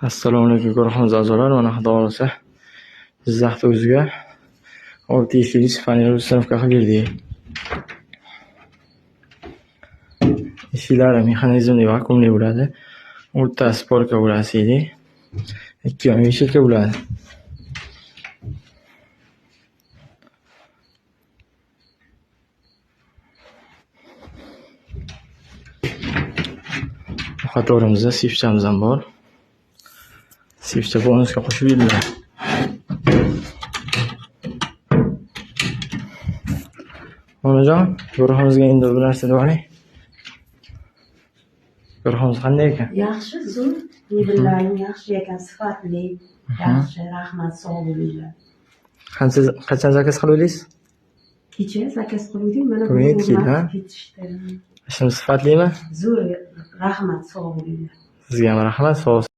Assalomu alaykum guruhimiz a'zolari. Mana xudo xolasa Jizzaxda o'ziga 6 eshikli panel sinfga qildik. Eshiklari mexanizmli vakuumli bo'ladi. O'rtasi sporka bo'lasi edi. 2 yon eshikka bo'ladi. Qatorimizda sifchamiz ham bor. Sifcha bonusga qo'shib beriladi. Onajon, guruhimizga endi bir narsa deb oling. Guruhimiz qanday ekan? Yaxshi, zo'r. Mebellarning yaxshi ekan, sifatli. Yaxshi, rahmat, sog' bo'linglar. Qachon zakaz qildingiz? Kecha zakaz qildik, mana Bugun yetkazdi. ketishdi. Ishim sifatlimi? Zo'r, rahmat, sog' bo'linglar. Sizga ham rahmat, sog'